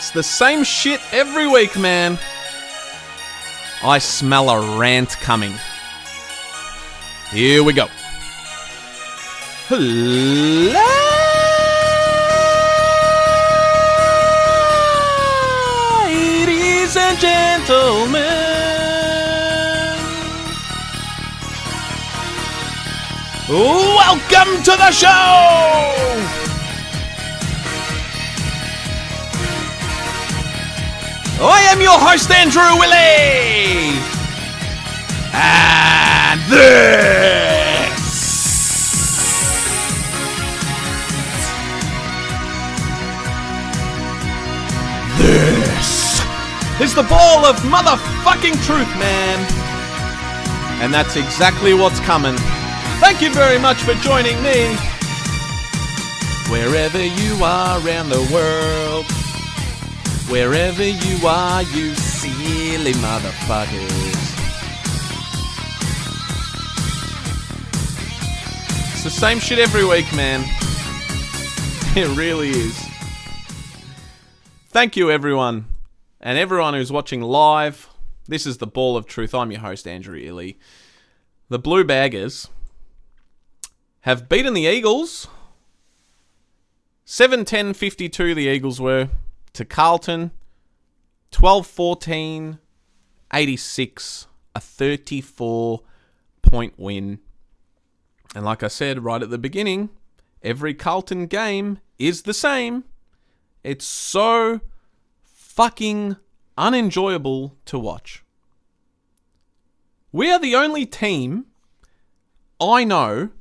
It's the same shit every week, man. I smell a rant coming. Here we go. Ladies and gentlemen, welcome to the show! I am your host, Andrew Illy! And This is the ball of motherfucking truth, man. And that's exactly what's coming. Thank you very much for joining me. Wherever you are around the world, wherever you are, you silly motherfuckers. It's the same shit every week, man. It really is. Thank you, everyone. And everyone who's watching live. This is the Ball of Truth. I'm your host, Andrew Illy. The Blue Baggers have beaten the Eagles. 7-10-52 the Eagles were to Carlton. 12-14, 86, a 34-point win. And like I said right at the beginning, every Carlton game is the same. It's so fucking unenjoyable to watch. We are the only team I know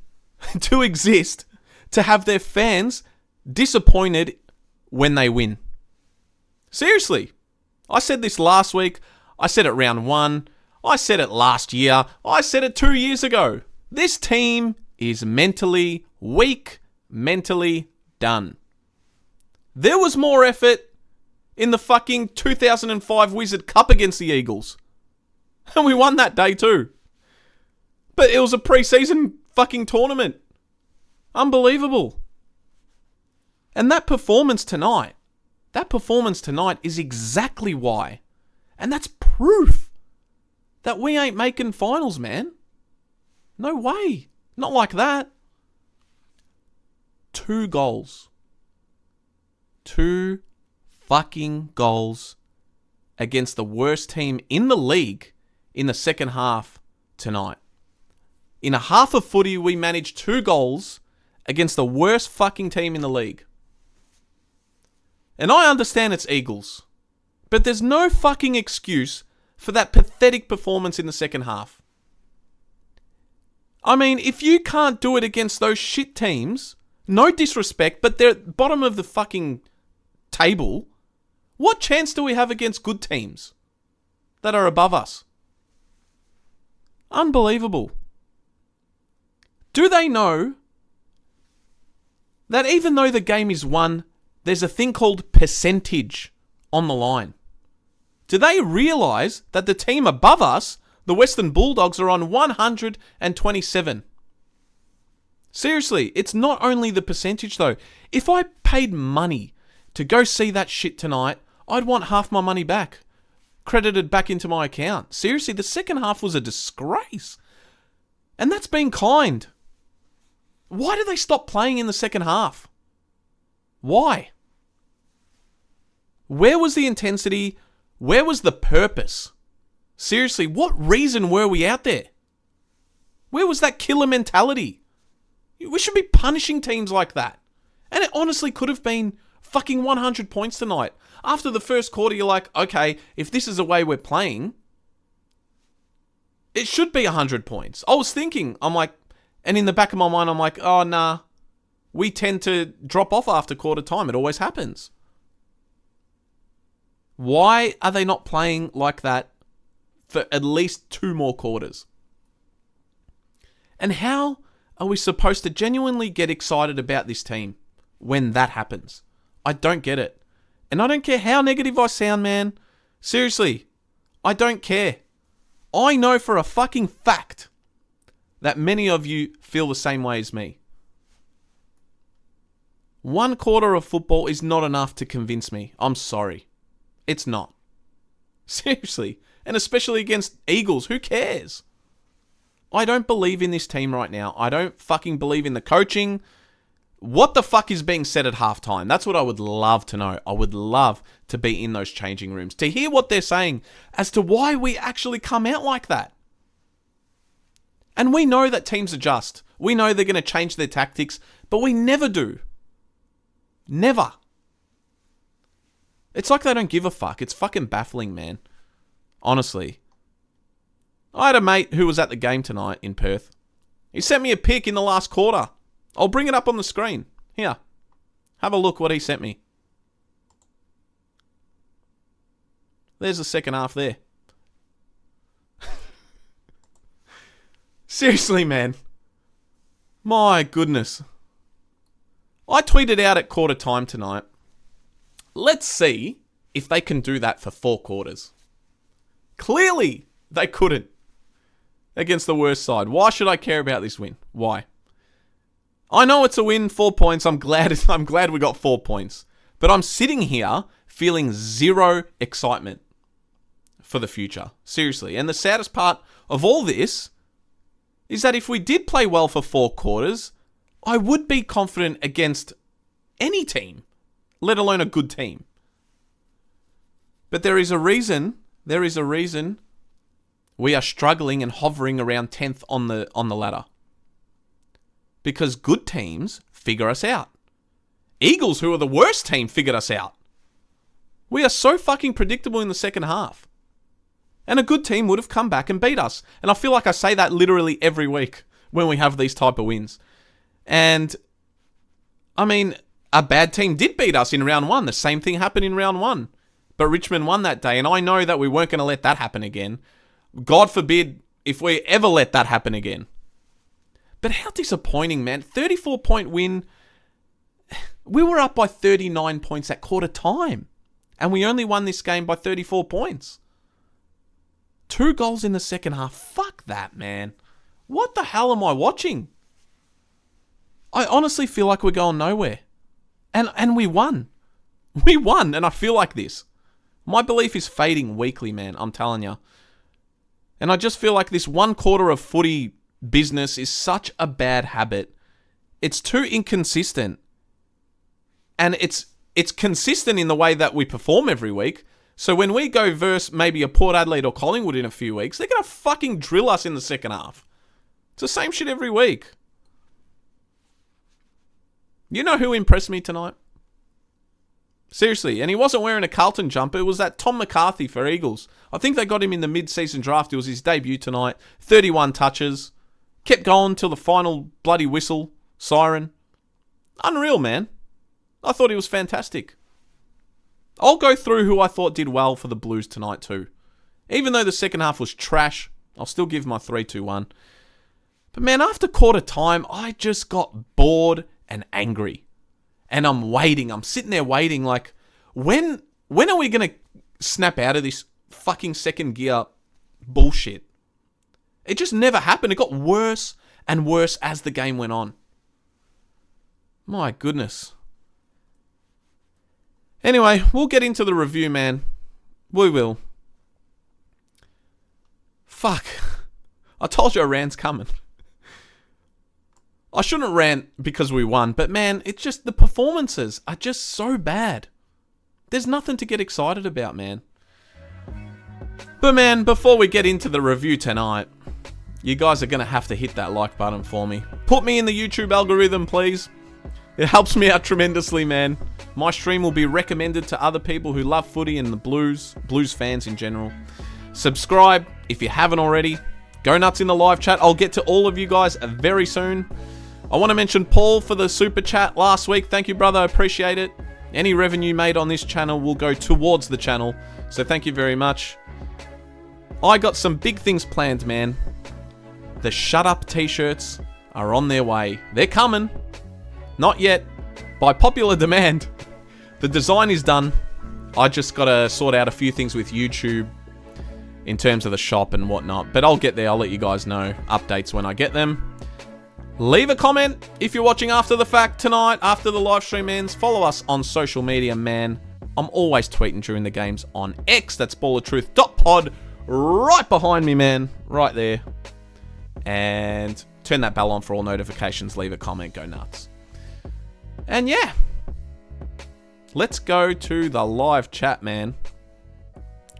to exist to have their fans disappointed when they win. Seriously. I said this last week. I said it round 1. I said it last year. I said it 2 years ago. This team is mentally weak, mentally done. There was more effort in the fucking 2005 Wizard Cup against the Eagles. And we won that day too. But it was a pre-season fucking tournament. Unbelievable. And that performance tonight is exactly why. And that's proof that we ain't making finals, man. No way. Not like that. 2 goals. 2 fucking goals against the worst team in the league in the second half tonight. In a half of footy, we managed 2 goals against the worst fucking team in the league. And I understand it's Eagles, but there's no fucking excuse for that pathetic performance in the second half. I mean, if you can't do it against those shit teams, no disrespect, but they're at the bottom of the fucking table, what chance do we have against good teams that are above us? Unbelievable. Do they know that even though the game is won, there's a thing called percentage on the line? Do they realise that the team above us, the Western Bulldogs, are on 127? Seriously, it's not only the percentage though. If I paid money to go see that shit tonight, I'd want half my money back, credited back into my account. Seriously, the second half was a disgrace. And that's being kind. Why did they stop playing in the second half? Why? Where was the intensity? Where was the purpose? Seriously, what reason were we out there? Where was that killer mentality? We should be punishing teams like that. And it honestly could have been fucking 100 points tonight. After the first quarter, you're like, okay, if this is the way we're playing, it should be 100 points. I was thinking, I'm like, and in the back of my mind, I'm like, oh, nah. We tend to drop off after quarter time. It always happens. Why are they not playing like that for at least 2 more quarters? And how are we supposed to genuinely get excited about this team when that happens? I don't get it. And I don't care how negative I sound, man. Seriously, I don't care. I know for a fucking fact that many of you feel the same way as me. 1 quarter of football is not enough to convince me. I'm sorry. It's not. Seriously. And especially against Eagles. Who cares? I don't believe in this team right now. I don't fucking believe in the coaching. What the fuck is being said at halftime? That's what I would love to know. I would love to be in those changing rooms, to hear what they're saying as to why we actually come out like that. And we know that teams adjust. We know they're going to change their tactics, but we never do. Never. It's like they don't give a fuck. It's fucking baffling, man. Honestly. I had a mate who was at the game tonight in Perth. He sent me a pic in the last quarter. I'll bring it up on the screen. Here. Have a look what he sent me. There's the second half there. Seriously, man. My goodness. I tweeted out at quarter time tonight. Let's see if they can do that for 4 quarters. Clearly, they couldn't. Against the worst side. Why should I care about this win? Why? I know it's a win, 4 points. I'm glad we got 4 points. But I'm sitting here feeling zero excitement for the future. Seriously. And the saddest part of all this is that if we did play well for 4 quarters, I would be confident against any team, let alone a good team. But there is a reason we are struggling and hovering around 10th on the ladder. Because good teams figure us out. Eagles, who are the worst team, figured us out. We are so fucking predictable in the second half. And a good team would have come back and beat us. And I feel like I say that literally every week when we have these type of wins. And, I mean, a bad team did beat us in round 1. The same thing happened in round 1. But Richmond won that day. And I know that we weren't going to let that happen again. God forbid if we ever let that happen again. But how disappointing, man. 34-point win. We were up by 39 points at quarter time. And we only won this game by 34 points. 2 goals in the second half. Fuck that, man. What the hell am I watching? I honestly feel like we're going nowhere. And we won. We won, and I feel like this. My belief is fading weekly, man. I'm telling you. And I just feel like this 1 quarter of footy business is such a bad habit. It's too inconsistent. And it's consistent in the way that we perform every week. So when we go versus maybe a Port Adelaide or Collingwood in a few weeks, they're going to fucking drill us in the second half. It's the same shit every week. You know who impressed me tonight? Seriously, and he wasn't wearing a Carlton jumper. It was that Tom McCarthy for Eagles. I think they got him in the mid-season draft. It was his debut tonight. 31 touches. Kept going till the final bloody whistle. Siren. Unreal, man. I thought he was fantastic. I'll go through who I thought did well for the Blues tonight too. Even though the second half was trash, I'll still give my 3-2-1. But man, after quarter time, I just got bored and angry. And I'm waiting. I'm sitting there waiting like, when are we going to snap out of this fucking second gear bullshit? It just never happened. It got worse and worse as the game went on. My goodness. Anyway, we'll get into the review, man. We will. Fuck. I told you a rant's coming. I shouldn't rant because we won, but man, it's just the performances are just so bad. There's nothing to get excited about, man. But man, before we get into the review tonight, you guys are going to have to hit that like button for me. Put me in the YouTube algorithm, please. It helps me out tremendously, man. My stream will be recommended to other people who love footy and the Blues fans in general. Subscribe if you haven't already. Go nuts in the live chat. I'll get to all of you guys very soon. I want to mention Paul for the super chat last week. Thank you, brother. I appreciate it. Any revenue made on this channel will go towards the channel. So thank you very much. I got some big things planned, man. The Shut Up t-shirts are on their way. They're coming. Not yet. By popular demand. The design is done. I just got to sort out a few things with YouTube in terms of the shop and whatnot. But I'll get there. I'll let you guys know updates when I get them. Leave a comment if you're watching after the fact tonight, after the live stream ends. Follow us on social media, man. I'm always tweeting during the games on X. That's balloftruth.pod. Right behind me, man. Right there. And turn that bell on for all notifications. Leave a comment. Go nuts. And yeah. Let's go to the live chat, man.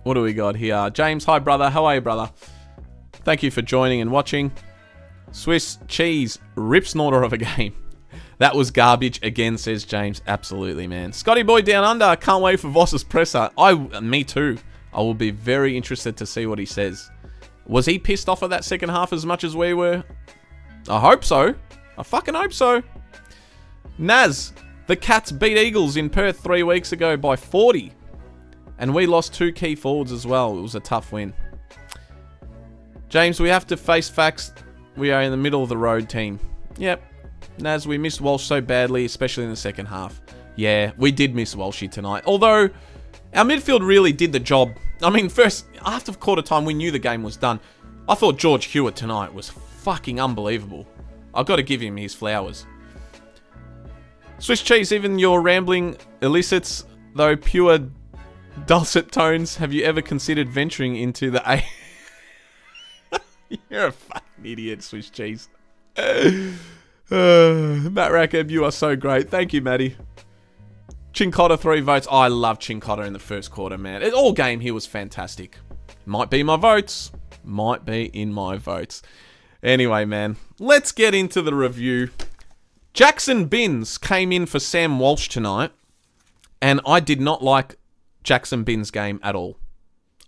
What do we got here? James, hi, brother. How are you, brother? Thank you for joining and watching. Swiss cheese rip snorter of a game. That was garbage again, says James. Absolutely, man. Scotty boy down under. Can't wait for Voss's presser. Me too. I will be very interested to see what he says. Was he pissed off at that second half as much as we were? I hope so. I fucking hope so. Naz, the Cats beat Eagles in Perth 3 weeks ago by 40. And we lost 2 key forwards as well. It was a tough win. James, we have to face facts. We are in the middle of the road team. Yep. Naz, we missed Walsh so badly, especially in the second half. Yeah, we did miss Walshy tonight. Although, our midfield really did the job. I mean, first, after quarter time, we knew the game was done. I thought George Hewitt tonight was fucking unbelievable. I've got to give him his flowers. Swiss cheese, even your rambling elicits, though pure dulcet tones, have you ever considered venturing into the A... You're a fucking idiot, Swiss cheese. Matt Rackham, you are so great. Thank you, Matty. Chincotta, 3 votes. I love Chincotta in the first quarter, man. All game, he was fantastic. Might be my votes. Might be in my votes. Anyway, man, let's get into the review. Jackson Binns came in for Sam Walsh tonight, and I did not like Jackson Binns' game at all.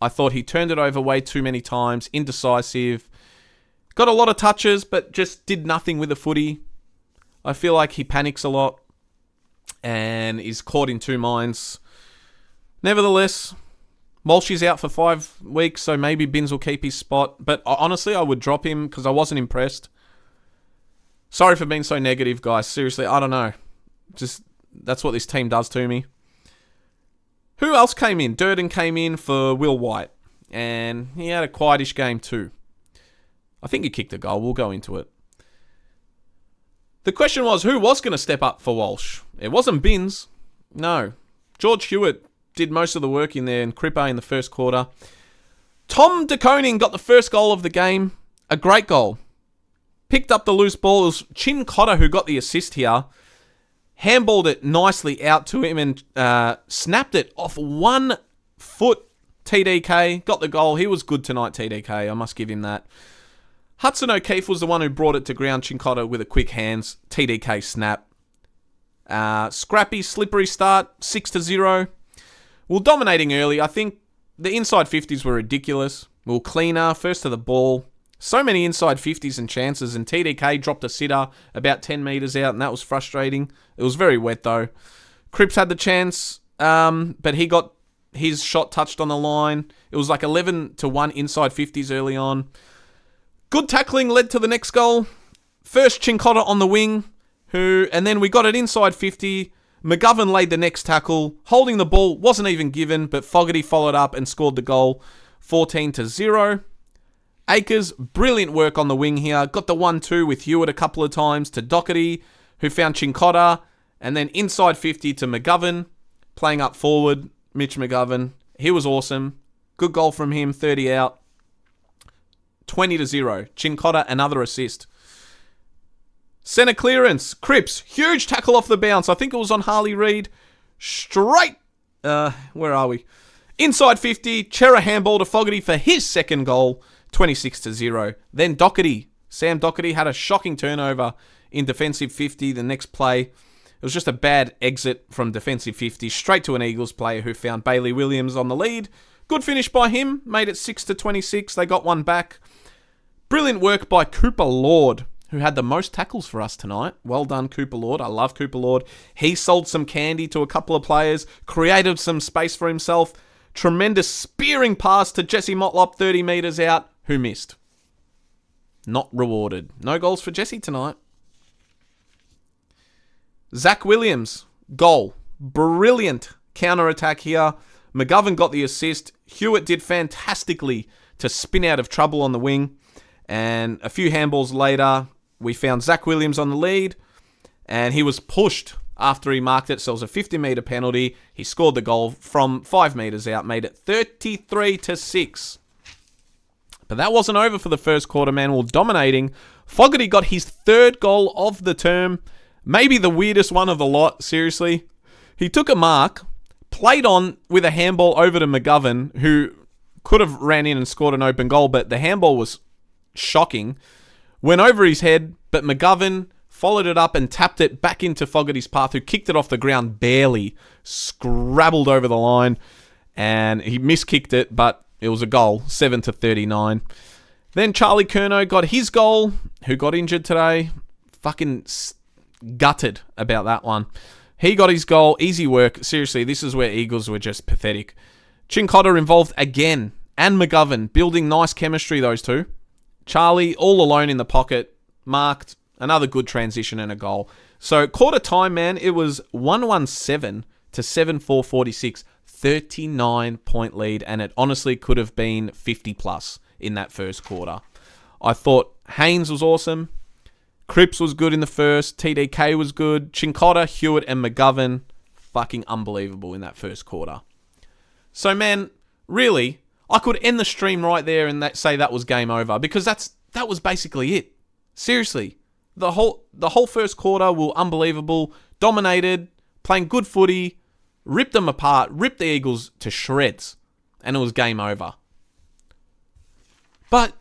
I thought he turned it over way too many times, indecisive, got a lot of touches, but just did nothing with the footy. I feel like he panics a lot and is caught in two minds. Nevertheless, Walsh is out for 5 weeks, so maybe Binns will keep his spot. But honestly, I would drop him because I wasn't impressed. Sorry for being so negative, guys. Seriously, I don't know. Just, that's what this team does to me. Who else came in? Durden came in for Will White. And he had a quietish game too. I think he kicked a goal. We'll go into it. The question was, who was going to step up for Walsh? It wasn't Binns. No. George Hewitt did most of the work in there, and Cripper in the first quarter. Tom De Koning got the first goal of the game. A great goal. Picked up the loose ball. It was Chin Cotter who got the assist here. Handballed it nicely out to him and snapped it off 1 foot. TDK got the goal. He was good tonight, TDK. I must give him that. Hudson O'Keefe was the one who brought it to ground. Chincotta with a quick hands. TDK snap. Scrappy, slippery start. 6-0. We were dominating early. I think the inside 50s were ridiculous. We were cleaner. First to the ball. So many inside 50s and chances. And TDK dropped a sitter about 10 metres out. And that was frustrating. It was very wet though. Cripps had the chance. But he got his shot touched on the line. It was like 11-1 inside 50s early on. Good tackling led to the next goal. First Chincotta on the wing, and then we got it inside 50. McGovern laid the next tackle. Holding the ball wasn't even given, but Fogarty followed up and scored the goal. 14-0. Akers, brilliant work on the wing here. Got the 1-2 with Hewitt a couple of times to Doherty, who found Chincotta, and then inside 50 to McGovern, playing up forward. Mitch McGovern, he was awesome. Good goal from him, 30 out. 20-0. Chincotta, another assist. Centre clearance. Cripps, huge tackle off the bounce. I think it was on Harley Reid. Straight. Where are we? Inside 50. Chera handball to Fogarty for his second goal. 26-0. Then Doherty. Sam Doherty had a shocking turnover in defensive 50. The next play, it was just a bad exit from defensive 50. Straight to an Eagles player who found Bailey Williams on the lead. Good finish by him. Made it 6-26. They got one back. Brilliant work by Cooper Lord, who had the most tackles for us tonight. Well done, Cooper Lord. I love Cooper Lord. He sold some candy to a couple of players, created some space for himself. Tremendous spearing pass to Jesse Motlop, 30 metres out, who missed. Not rewarded. No goals for Jesse tonight. Zach Williams, goal. Brilliant counter-attack here. McGovern got the assist. Hewitt did fantastically to spin out of trouble on the wing. And a few handballs later, we found Zach Williams on the lead. And he was pushed after he marked it. So it was a 50-metre penalty. He scored the goal from 5 metres out, made it 33-6. But that wasn't over for the first quarter, man. Well, dominating. Fogarty got his 3rd goal of the term. Maybe the weirdest one of the lot, seriously. He took a mark, played on with a handball over to McGovern, who could have ran in and scored an open goal, but the handball was shocking. Went over his head, but McGovern followed it up and tapped it back into Fogarty's path, who kicked it off the ground barely, scrabbled over the line, and he miskicked it, but it was a goal, 7-39. Then Charlie Curnow got his goal, who got injured today. Fucking gutted about that one. He got his goal, easy work. Seriously, this is where Eagles were just pathetic. Chincotta involved again, and McGovern, building nice chemistry, those two. Charlie, all alone in the pocket, marked another good transition and a goal. So, quarter time, man, it was 117 to 7-4-46, 39-point lead, and it honestly could have been 50-plus in that first quarter. I thought Haynes was awesome. Cripps was good in the first. TDK was good. Chincotta, Hewitt, and McGovern, fucking unbelievable in that first quarter. So, man, really, I could end the stream right there and say that was game over, because that was basically it. Seriously, the whole first quarter were unbelievable, dominated, playing good footy, ripped them apart, ripped the Eagles to shreds, and it was game over. But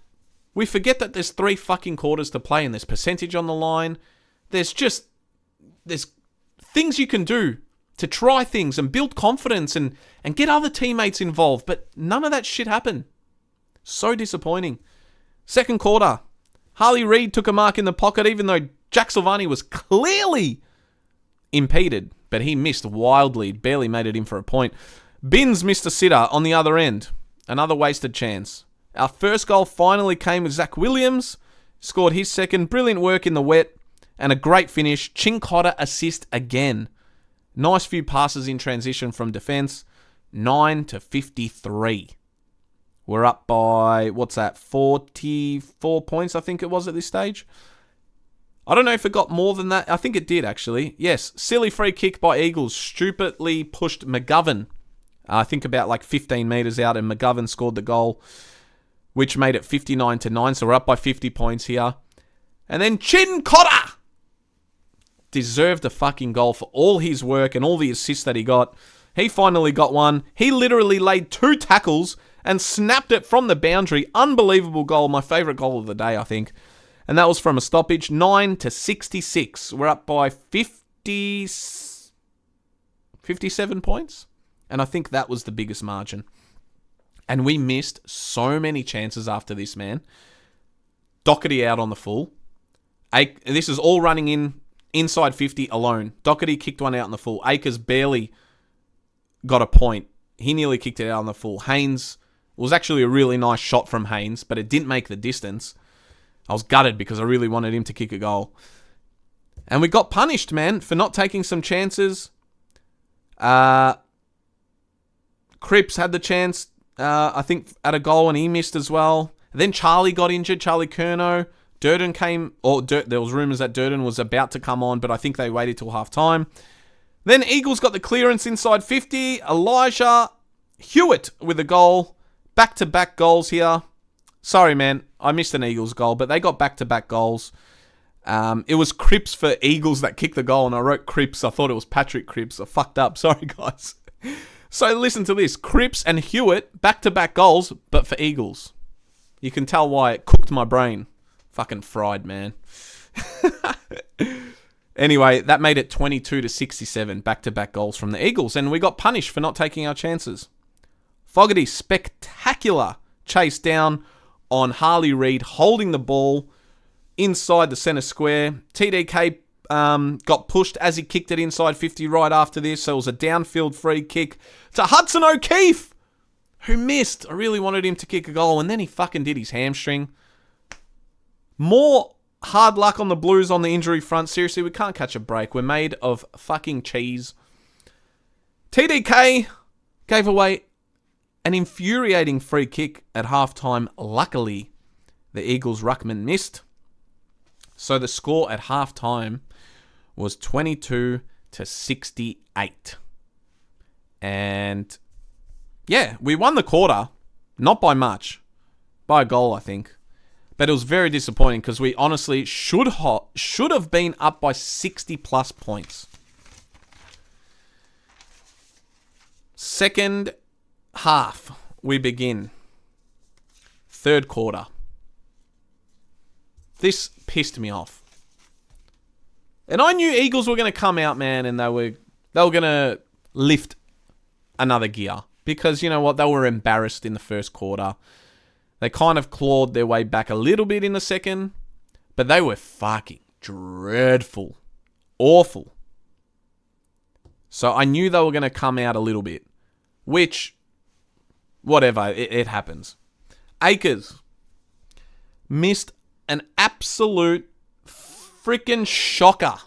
we forget that there's 3 fucking quarters to play and there's percentage on the line. There's things you can do to try things and build confidence and get other teammates involved. But none of that shit happened. So disappointing. Second quarter, Harley Reid took a mark in the pocket even though Jack Silvani was clearly impeded. But he missed wildly, barely made it in for a point. Binns missed a sitter on the other end. Another wasted chance. Our first goal finally came with Zach Williams. Scored his second. Brilliant work in the wet. And a great finish. Chincotta assist again. Nice few passes in transition from defence. 9-53. We're up by, 44 points, I think it was at this stage. I don't know if it got more than that. I think it did, actually. Yes, silly free kick by Eagles. Stupidly pushed McGovern. I think about 15 metres out, and McGovern scored the goal, which made it 59-9. So we're up by 50 points here. And then Chincotta deserved a fucking goal for all his work and all the assists that he got. He finally got one. He literally laid 2 tackles and snapped it from the boundary. Unbelievable goal. My favourite goal of the day, I think. And that was from a stoppage. 9-66. We're up by 57 points. And I think that was the biggest margin. And we missed so many chances after this, man. Doherty out on the full. This is all running inside 50 alone. Doherty kicked one out in the full. Akers barely got a point. He nearly kicked it out on the full. Haynes was actually a really nice shot from Haynes, but it didn't make the distance. I was gutted because I really wanted him to kick a goal. And we got punished, man, for not taking some chances. Cripps had the chance, I think, at a goal, and he missed as well. Then Charlie got injured, Charlie Curnow. Durden came, there was rumours that Durden was about to come on, but I think they waited till half-time. Then Eagles got the clearance inside 50. Elijah Hewitt with a goal. Back-to-back goals here. Sorry, man, I missed an Eagles goal, but they got back-to-back goals. It was Cripps for Eagles that kicked the goal, and I wrote Cripps. I thought it was Patrick Cripps. I fucked up. Sorry, guys. So listen to this. Cripps and Hewitt, back-to-back goals, but for Eagles. You can tell why it cooked my brain. Fucking fried, man. Anyway, that made it 22-67, back-to-back goals from the Eagles, and we got punished for not taking our chances. Fogarty, spectacular chase down on Harley Reid, holding the ball inside the centre square. TDK got pushed as he kicked it inside 50 right after this, so it was a downfield free kick to Hudson O'Keefe, who missed. I really wanted him to kick a goal, and then he fucking did his hamstring. More hard luck on the Blues on the injury front. Seriously, we can't catch a break. We're made of fucking cheese. TDK gave away an infuriating free kick at halftime. Luckily, the Eagles' ruckman missed. So the score at halftime was 22-17. to 68. And yeah, we won the quarter, not by much, by a goal, I think. But it was very disappointing because we honestly should have been up by 60 plus points. Second half, we begin. Third quarter. This pissed me off. And I knew Eagles were going to come out, man, and they were going to lift another gear. Because, you know what, they were embarrassed in the first quarter. They kind of clawed their way back a little bit in the second, but they were fucking dreadful. Awful. So I knew they were going to come out a little bit, which, whatever, it happens. Akers missed an absolute freaking shocker.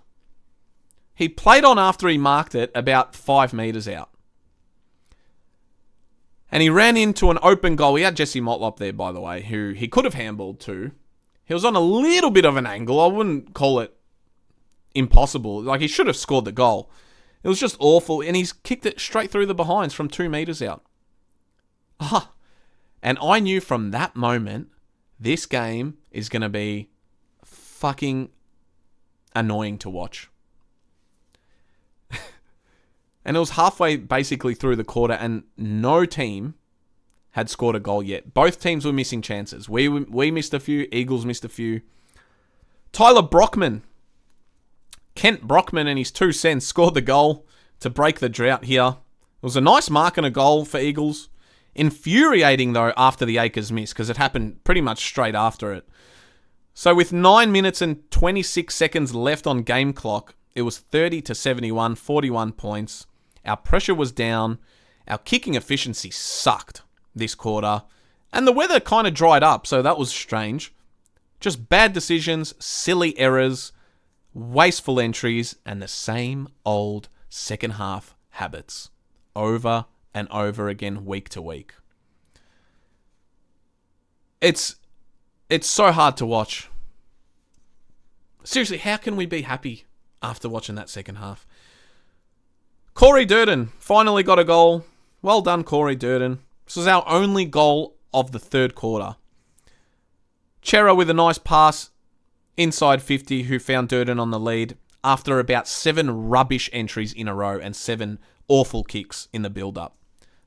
He played on after he marked it about 5 meters out. And he ran into an open goal. He had Jesse Motlop there, by the way, who he could have handballed to. He was on a little bit of an angle. I wouldn't call it impossible. Like, he should have scored the goal. It was just awful. And he's kicked it straight through the behinds from 2 meters out. And I knew from that moment, this game is going to be fucking annoying to watch. And it was halfway basically through the quarter and no team had scored a goal yet. Both teams were missing chances. We missed a few. Eagles missed a few. Tyler Brockman. Kent Brockman and his 2 cents scored the goal to break the drought here. It was a nice mark and a goal for Eagles. Infuriating, though, after the Akers miss because it happened pretty much straight after it. So with 9 minutes and 26 seconds left on game clock, it was 30-71, 41 points. Our pressure was down. Our kicking efficiency sucked this quarter. And the weather kind of dried up, so that was strange. Just bad decisions, silly errors, wasteful entries, and the same old second half habits. Over and over again, week to week. It's so hard to watch. Seriously, how can we be happy after watching that second half? Corey Durden finally got a goal. Well done, Corey Durden. This was our only goal of the third quarter. Chera with a nice pass inside 50 who found Durden on the lead after about 7 rubbish entries in a row and 7 awful kicks in the build-up.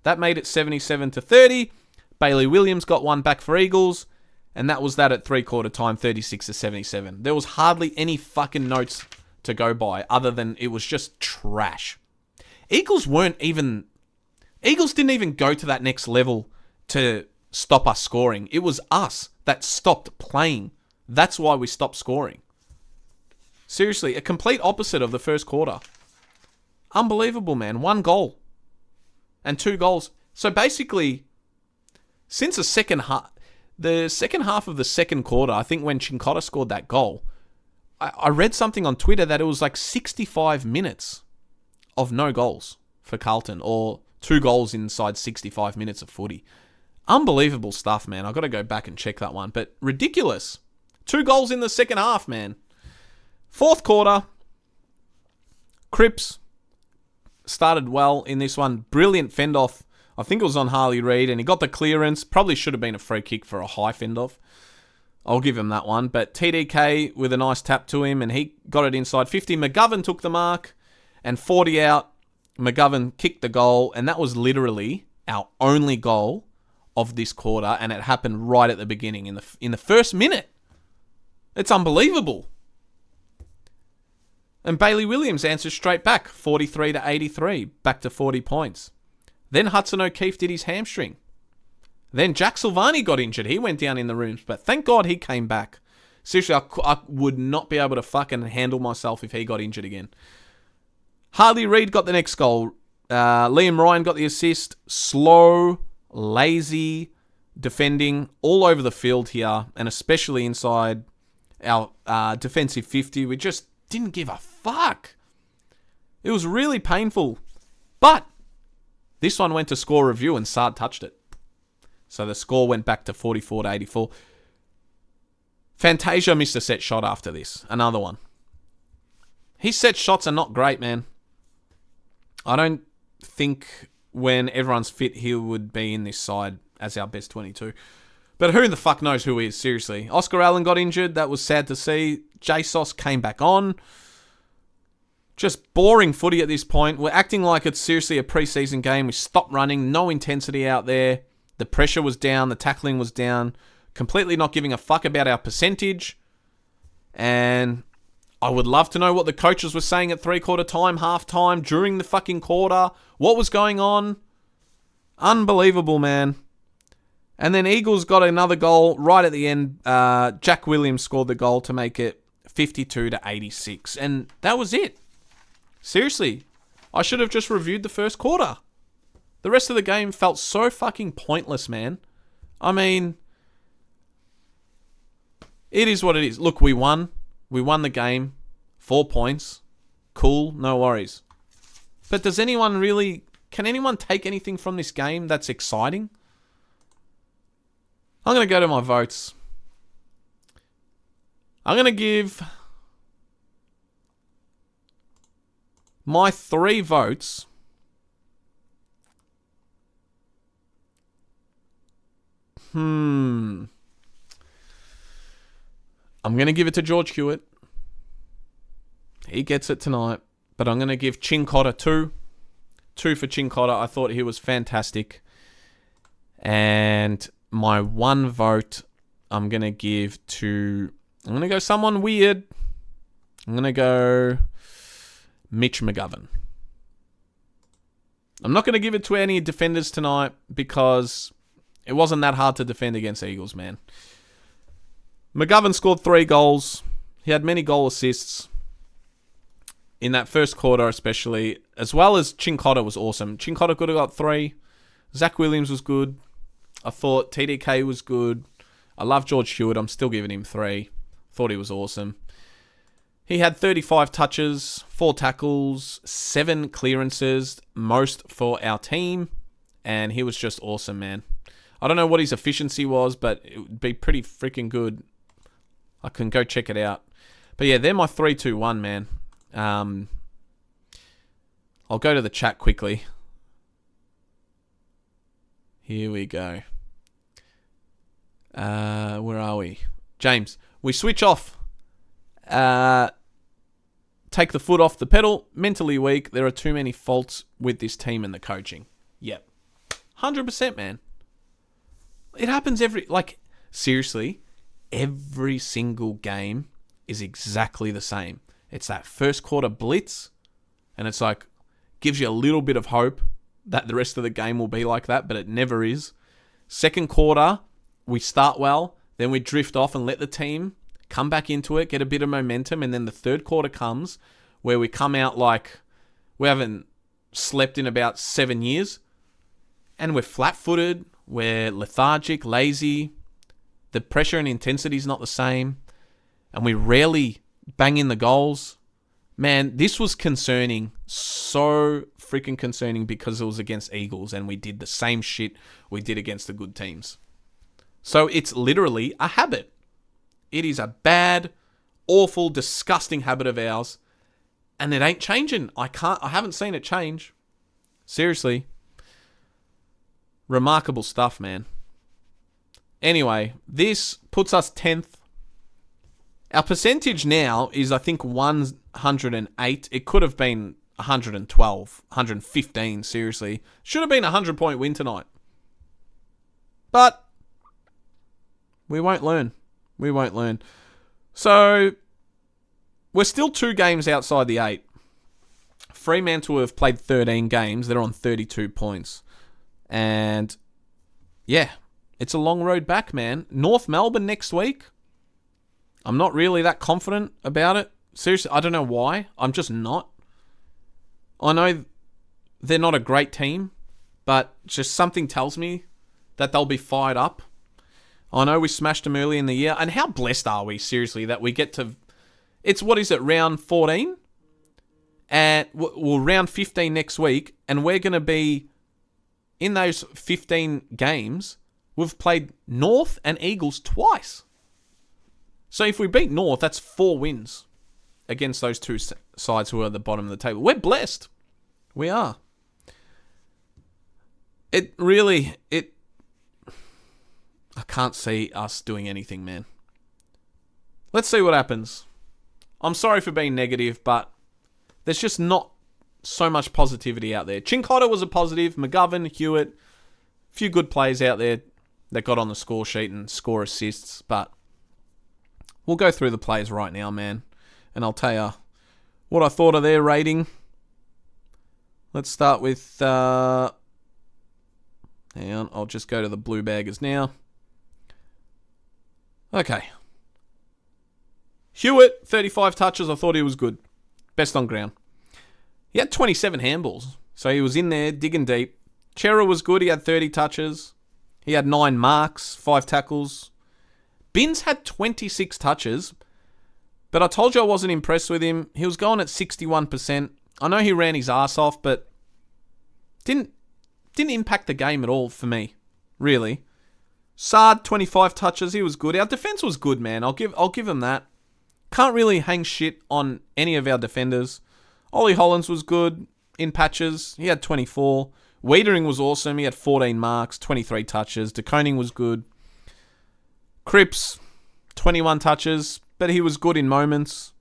That made it 77-30. Bailey Williams got one back for Eagles, and that was that at three-quarter time, 36-77. There was hardly any fucking notes to go by other than it was just trash. Eagles didn't even go to that next level to stop us scoring. It was us that stopped playing. That's why we stopped scoring. Seriously, a complete opposite of the first quarter. Unbelievable, man. 1 goal. And 2 goals. So basically, since the second half of the second quarter, I think when Chincotta scored that goal, I read something on Twitter that it was like 65 minutes of no goals for Carlton, or 2 goals inside 65 minutes of footy. Unbelievable stuff, man. I've got to go back and check that one. But ridiculous. 2 goals in the second half, man. Fourth quarter, Cripps started well in this one. Brilliant fend-off. I think it was on Harley Reid, and he got the clearance. Probably should have been a free kick for a high fend-off. I'll give him that one. But TDK with a nice tap to him, and he got it inside 50. McGovern took the mark, and 40 out. McGovern kicked the goal, and that was literally our only goal of this quarter, and it happened right at the beginning in the first minute. It's unbelievable. And Bailey Williams answered straight back, 43-83, back to 40 points. Then Hudson O'Keefe did his hamstring. Then Jack Silvani got injured. He went down in the rooms, but thank God he came back. Seriously, I would not be able to fucking handle myself if he got injured again. Harley Reid got the next goal. Liam Ryan got the assist. Slow, lazy defending all over the field here, and especially inside our defensive 50. We just didn't give a fuck. It was really painful. But this one went to score review and Saad touched it. So the score went back to 44-84. Fantasia missed a set shot after this. Another one. His set shots are not great, man. I don't think when everyone's fit, he would be in this side as our best 22. But who the fuck knows who he is, seriously. Oscar Allen got injured. That was sad to see. JSOS came back on. Just boring footy at this point. We're acting like it's seriously a preseason game. We stopped running. No intensity out there. The pressure was down. The tackling was down. Completely not giving a fuck about our percentage. And I would love to know what the coaches were saying at three-quarter time, half-time, during the fucking quarter. What was going on? Unbelievable, man. And then Eagles got another goal right at the end. Jack Williams scored the goal to make it 52-86. And that was it. Seriously, I should have just reviewed the first quarter. The rest of the game felt so fucking pointless, man. I mean, it is what it is. Look, we won. We won the game. 4 points. Cool, no worries. But can anyone take anything from this game that's exciting? I'm going to go to my votes. I'm going to give my 3 votes I'm going to give it to George Hewitt. He gets it tonight. But I'm going to give Chincotta 2. 2 for Chincotta. I thought he was fantastic. And my 1 vote I'm going to give to... I'm going to go someone weird. I'm going to go Mitch McGovern. I'm not going to give it to any defenders tonight because it wasn't that hard to defend against Eagles, man. McGovern scored 3 goals. He had many goal assists in that first quarter especially, as well as Chincotta was awesome. Chincotta could have got 3. Zach Williams was good. I thought TDK was good. I love George Hewitt. I'm still giving him 3. Thought he was awesome. He had 35 touches, 4 tackles, 7 clearances, most for our team, and he was just awesome, man. I don't know what his efficiency was, but it would be pretty freaking good. I can go check it out. But yeah, they're my 3-2-1, man. I'll go to the chat quickly. Here we go. Where are we? James, we switch off. Take the foot off the pedal. Mentally weak. There are too many faults with this team and the coaching. Yep. 100%, man. It happens seriously, every single game is exactly the same. It's that first quarter blitz, and it's like, gives you a little bit of hope that the rest of the game will be like that, but it never is. Second quarter, we start well, then we drift off and let the team come back into it, get a bit of momentum, and then the third quarter comes where we come out like we haven't slept in about 7 years, and we're flat-footed, we're lethargic, lazy, the pressure and intensity is not the same, and we rarely bang in the goals. Man, this was concerning, so freaking concerning, because it was against Eagles and we did the same shit we did against the good teams. So it's literally a habit. It is a bad, awful, disgusting habit of ours, and it ain't changing. I haven't seen it change. Seriously. Remarkable stuff, man. Anyway, this puts us 10th. Our percentage now is, I think, 108. It could have been 112, 115, seriously. Should have been a 100-point win tonight. But we won't learn. We won't learn. So, we're still 2 games outside the 8. Fremantle have played 13 games. They're on 32 points. And, yeah, it's a long road back, man. North Melbourne next week. I'm not really that confident about it. Seriously, I don't know why. I'm just not. I know they're not a great team, but just something tells me that they'll be fired up. I know we smashed them early in the year. And how blessed are we, seriously, that we get to... It's, what is it, round 14? And we'll round 15 next week. And we're going to be... In those 15 games, we've played North and Eagles twice. So if we beat North, that's 4 wins against those 2 sides who are at the bottom of the table. We're blessed. We are. I can't see us doing anything, man. Let's see what happens. I'm sorry for being negative, but there's just not so much positivity out there. Chincotta was a positive. McGovern, Hewitt, a few good players out there that got on the score sheet and score assists, but we'll go through the players right now, man, and I'll tell you what I thought of their rating. Let's start with... hang on, I'll just go to the blue baggers now. Okay. Hewitt, 35 touches. I thought he was good. Best on ground. He had 27 handballs, so he was in there digging deep. Chera was good. He had 30 touches. He had 9 marks, 5 tackles. Binns had 26 touches, but I told you I wasn't impressed with him. He was going at 61%. I know he ran his ass off, but didn't impact the game at all for me, really. Sard, 25 touches. He was good. Our defense was good, man. I'll give him that. Can't really hang shit on any of our defenders. Ollie Hollins was good in patches. He had 24. Wiedering was awesome. He had 14 marks, 23 touches. De Koning was good. Cripps, 21 touches, but he was good in moments.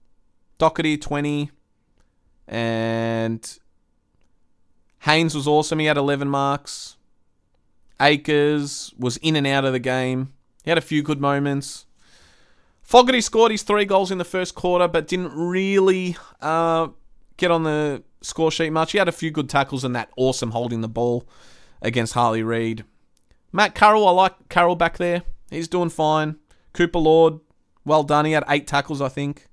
Doherty, 20. And Haynes was awesome. He had 11 marks. Akers was in and out of the game. He had a few good moments. Fogarty scored his 3 goals in the first quarter, but didn't really get on the score sheet much. He had a few good tackles and that awesome holding the ball against Harley Reid. Matt Carroll, I like Carroll back there. He's doing fine. Cooper Lord, well done. He had 8 tackles, I think.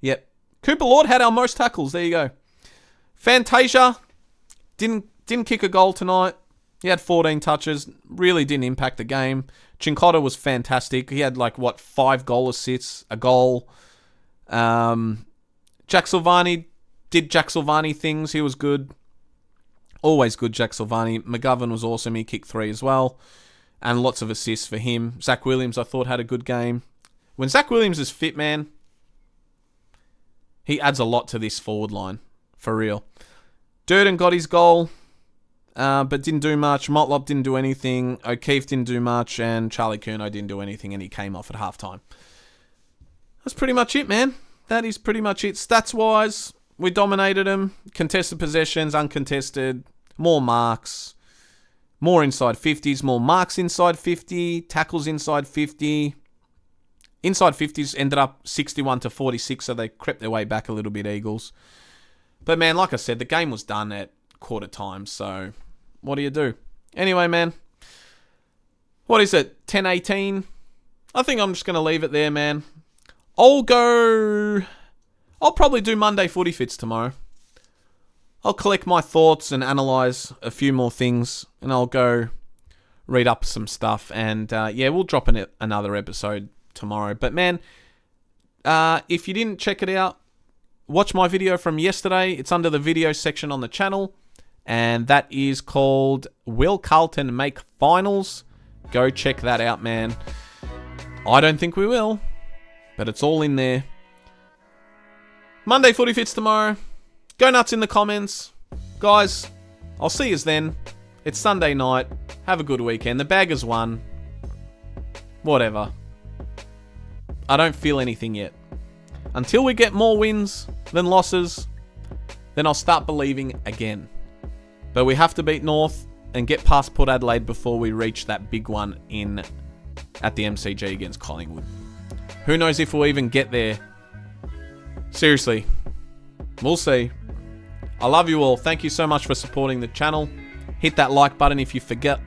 Yep. Cooper Lord had our most tackles. There you go. Fantasia didn't kick a goal tonight. He had 14 touches. Really didn't impact the game. Chincotta was fantastic. He had 5 goal assists, a goal. Jack Silvani did Jack Silvani things. He was good. Always good, Jack Silvani. McGovern was awesome. He kicked 3 as well. And lots of assists for him. Zach Williams, I thought, had a good game. When Zach Williams is fit, man, he adds a lot to this forward line. For real. Durden got his goal, but didn't do much. Motlop didn't do anything. O'Keefe didn't do much. And Charlie Curnow didn't do anything, and he came off at halftime. That's pretty much it, man. That is pretty much it. Stats-wise, we dominated them. Contested possessions, uncontested. More marks. More inside 50s. More marks inside 50. Tackles inside 50. Inside 50s ended up 61-46, so they crept their way back a little bit, Eagles. But, man, like I said, the game was done at quarter time, so what do you do? Anyway, man, what is it, 10-18? I think I'm just going to leave it there, man. I'll probably do Monday footy fits tomorrow. I'll collect my thoughts and analyse a few more things, and I'll go read up some stuff, and we'll drop another episode tomorrow. But, man, if you didn't check it out, watch my video from yesterday. It's under the video section on the channel, and that is called Will Carlton Make Finals? Go check that out, man. I don't think we will, but it's all in there. Monday footy fits tomorrow. Go nuts in the comments. Guys, I'll see yous then. It's Sunday night. Have a good weekend. The Baggers won. Whatever. I don't feel anything yet. Until we get more wins than losses, then I'll start believing again. But we have to beat North and get past Port Adelaide before we reach that big one at the MCG against Collingwood. Who knows if we'll even get there. Seriously. We'll see. I love you all. Thank you so much for supporting the channel. Hit that like button if you forgot,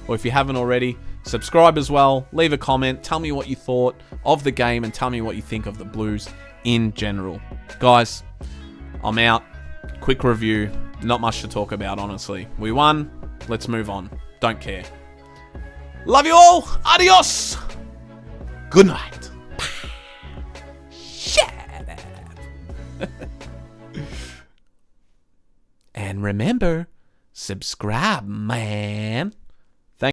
or if you haven't already. Subscribe as well. Leave a comment. Tell me what you thought of the game and tell me what you think of the Blues in general. Guys, I'm out. Quick review. Not much to talk about, honestly. We won. Let's move on. Don't care. Love you all. Adios. Good night. Shut up. And remember, subscribe, man.